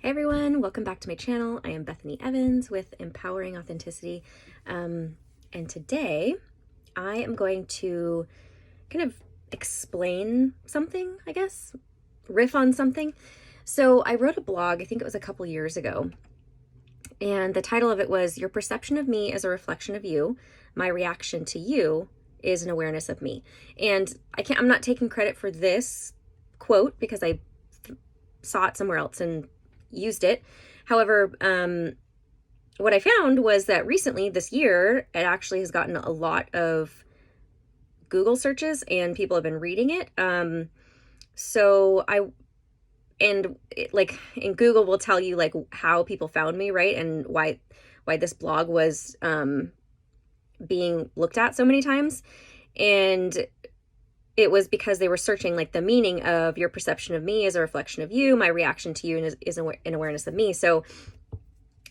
Hey everyone, welcome back to my channel. I am Bethany Evans with Empowering Authenticity. And today I am going to kind of explain something, I guess, riff on something. So I wrote a blog, I think it was a couple years ago, and the title of it was Your Perception of Me is a Reflection of You. My reaction to you is an awareness of me. And I'm not taking credit for this quote because I saw it somewhere else and used it. However, what I found was that recently this year, it actually has gotten a lot of Google searches and people have been reading it. In Google will tell you like how people found me, right? And why this blog was being looked at so many times. And it was because they were searching like the meaning of your perception of me as a reflection of you. My reaction to you is an awareness of me. So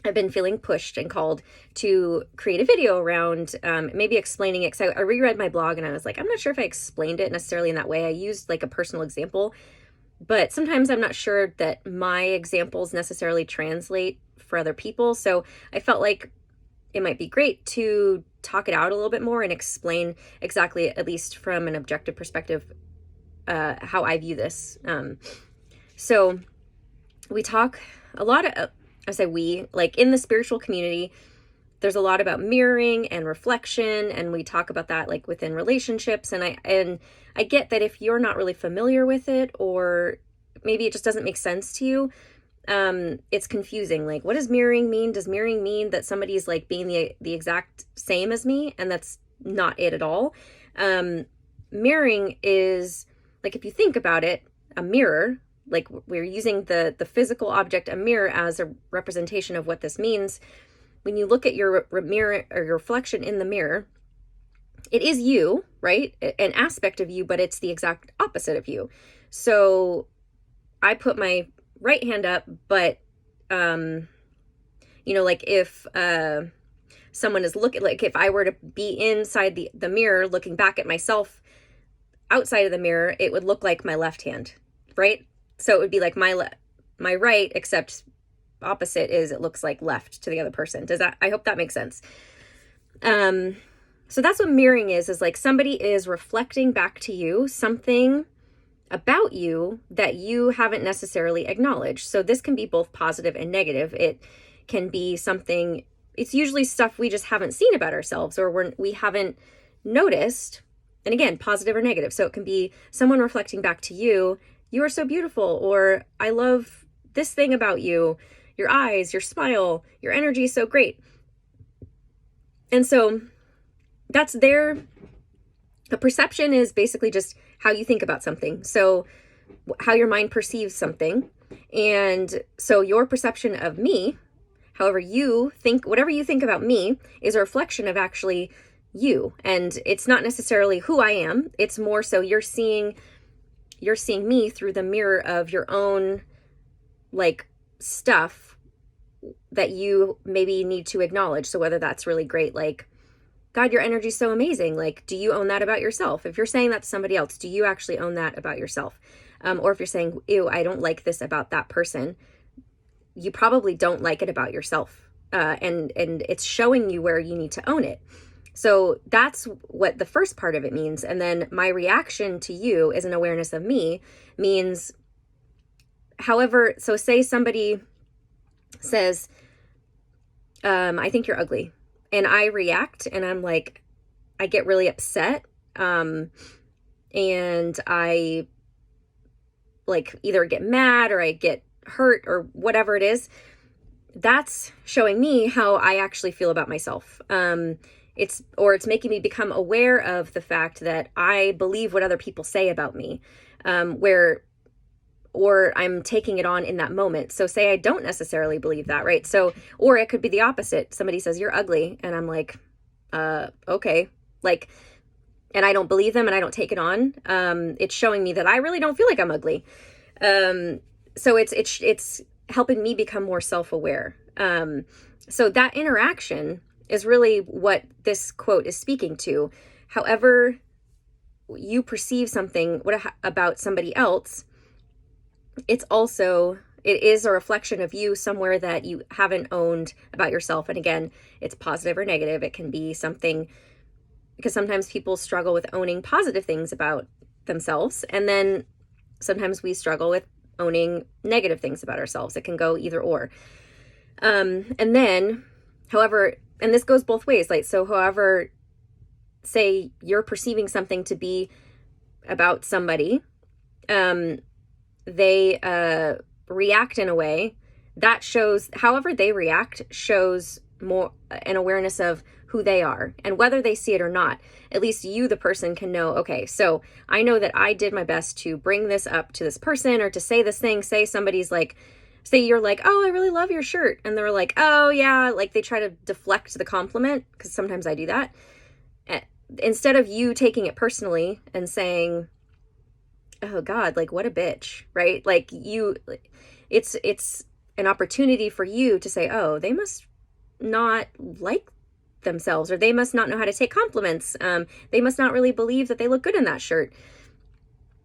I've been feeling pushed and called to create a video around maybe explaining it. Because I reread my blog and I was like, I'm not sure if I explained it necessarily in that way. I used like a personal example, but sometimes I'm not sure that my examples necessarily translate for other people. So I felt like it might be great to talk it out a little bit more and explain exactly, at least from an objective perspective, how I view this. So we talk a lot of, I say we, like in the spiritual community, there's a lot about mirroring and reflection, and we talk about that like within relationships. And I get that if you're not really familiar with it, or maybe it just doesn't make sense to you, it's confusing. Like, what does mirroring mean? Does mirroring mean that somebody's like being the exact same as me? And that's not it at all. Mirroring is like, if you think about it, a mirror, like we're using the physical object, a mirror, as a representation of what this means. When you look at your mirror or your reflection in the mirror, it is you, right? An aspect of you, but it's the exact opposite of you. So I put my right hand up, but like if someone is looking, like if I were to be inside the mirror looking back at myself outside of the mirror, it would look like my left hand, right? So it would be like my right, except opposite is it looks like left to the other person. I hope that makes sense. So that's what mirroring is like somebody is reflecting back to you something about you that you haven't necessarily acknowledged. So this can be both positive and negative. It can be something, it's usually stuff we just haven't seen about ourselves, or we haven't noticed. And again, positive or negative. So it can be someone reflecting back to you, you are so beautiful, or I love this thing about you, your eyes, your smile, your energy is so great. And so that's a perception is basically just how you think about something. So how your mind perceives something. And so your perception of me, however you think, whatever you think about me, is a reflection of actually you. And it's not necessarily who I am. It's more so you're seeing me through the mirror of your own like stuff that you maybe need to acknowledge. So whether that's really great, like, God, your energy is so amazing. Like, do you own that about yourself? If you're saying that to somebody else, do you actually own that about yourself? Or if you're saying, ew, I don't like this about that person, you probably don't like it about yourself. And it's showing you where you need to own it. So that's what the first part of it means. And then my reaction to you is an awareness of me means, however, so say somebody says, I think you're ugly. And I react and I'm like, I get really upset. And I like either get mad or I get hurt or whatever it is. That's showing me how I actually feel about myself. It's making me become aware of the fact that I believe what other people say about me, or I'm taking it on in that moment. So say I don't necessarily believe that, right? So, or it could be the opposite. Somebody says, you're ugly. And I'm like, okay. Like, and I don't believe them and I don't take it on. It's showing me that I really don't feel like I'm ugly. So it's helping me become more self-aware. So that interaction is really what this quote is speaking to. However you perceive something about somebody else, it's also it is a reflection of you somewhere that you haven't owned about yourself. And again, it's positive or negative. It can be something, because sometimes people struggle with owning positive things about themselves. And then sometimes we struggle with owning negative things about ourselves. It can go either or. And then, however, and this goes both ways. Like, so however, say you're perceiving something to be about somebody, they react in a way that shows, however they react shows more an awareness of who they are, and whether they see it or not, at least you, the person, can know, okay, so I know that I did my best to bring this up to this person, or to say this thing. Say somebody's like, say you're like, oh, I really love your shirt, and they're like, oh yeah, like they try to deflect the compliment, because sometimes I do that. Instead of you taking it personally and saying, oh God, like what a bitch, right? Like it's an opportunity for you to say, oh, they must not like themselves, or they must not know how to take compliments. They must not really believe that they look good in that shirt.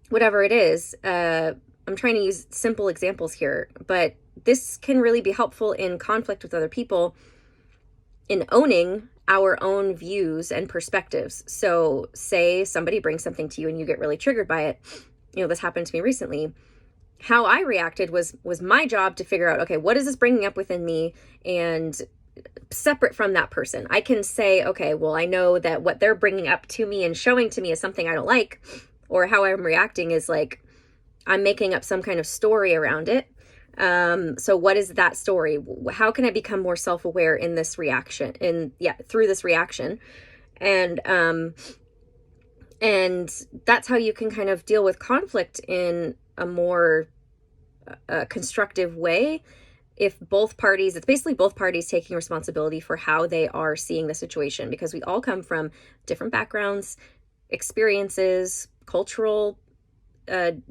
Whatever it is, I'm trying to use simple examples here, but this can really be helpful in conflict with other people, in owning our own views and perspectives. So say somebody brings something to you and you get really triggered by it. You know, this happened to me recently. How I reacted was my job to figure out, okay, what is this bringing up within me? And separate from that person, I can say, okay, well, I know that what they're bringing up to me and showing to me is something I don't like, or how I'm reacting is like, I'm making up some kind of story around it. So what is that story? How can I become more self-aware in this reaction, through this reaction? And that's how you can kind of deal with conflict in a more constructive way. If both parties, it's basically both parties taking responsibility for how they are seeing the situation, because we all come from different backgrounds, experiences, cultural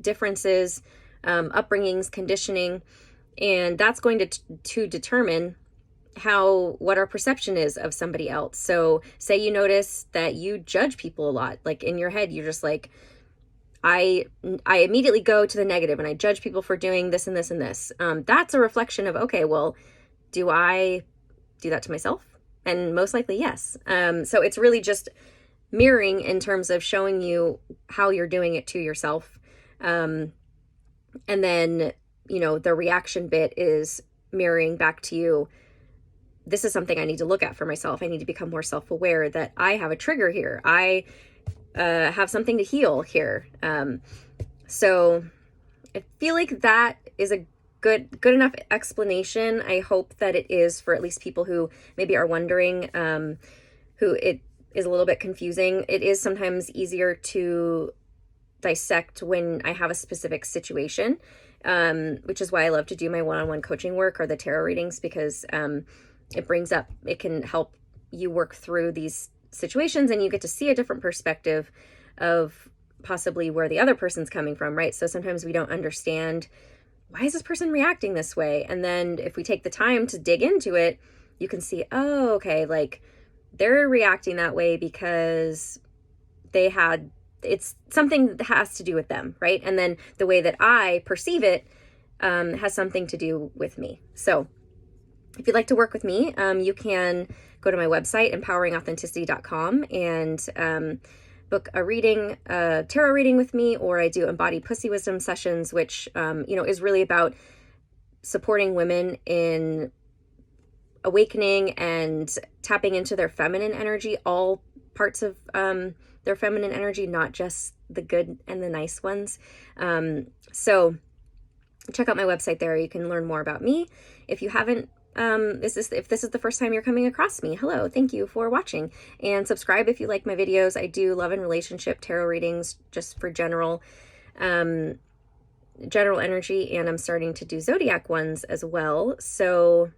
differences, upbringings, conditioning, and that's going to determine what our perception is of somebody else. So say you notice that you judge people a lot, like in your head, you're just like, I immediately go to the negative and I judge people for doing this and this and this. That's a reflection of, okay, well, do I do that to myself? And most likely, yes. So it's really just mirroring in terms of showing you how you're doing it to yourself. And then, you know, the reaction bit is mirroring back to you. This is something I need to look at for myself. I need to become more self-aware that I have a trigger here. I have something to heal here. So I feel like that is a good enough explanation. I hope that it is for at least people who maybe are wondering, who it is a little bit confusing. It is sometimes easier to dissect when I have a specific situation, which is why I love to do my one-on-one coaching work or the tarot readings, because it can help you work through these situations, and you get to see a different perspective of possibly where the other person's coming from, right? So sometimes we don't understand, why is this person reacting this way? And then if we take the time to dig into it, you can see, oh, okay, like they're reacting that way because it's something that has to do with them, right? And then the way that I perceive it has something to do with me. So if you'd like to work with me, you can go to my website, empoweringauthenticity.com, and book a reading, a tarot reading with me, or I do embodied pussy wisdom sessions, which, is really about supporting women in awakening and tapping into their feminine energy, all parts of their feminine energy, not just the good and the nice ones. So check out my website there. You can learn more about me. If you haven't, if this is the first time you're coming across me, hello, thank you for watching, and subscribe if you like my videos. I do love and relationship tarot readings just for general energy, and I'm starting to do zodiac ones as well. So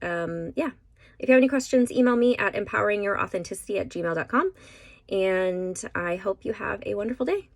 yeah, if you have any questions, email me at empoweringyourouthenticity@gmail.com, and I hope you have a wonderful day.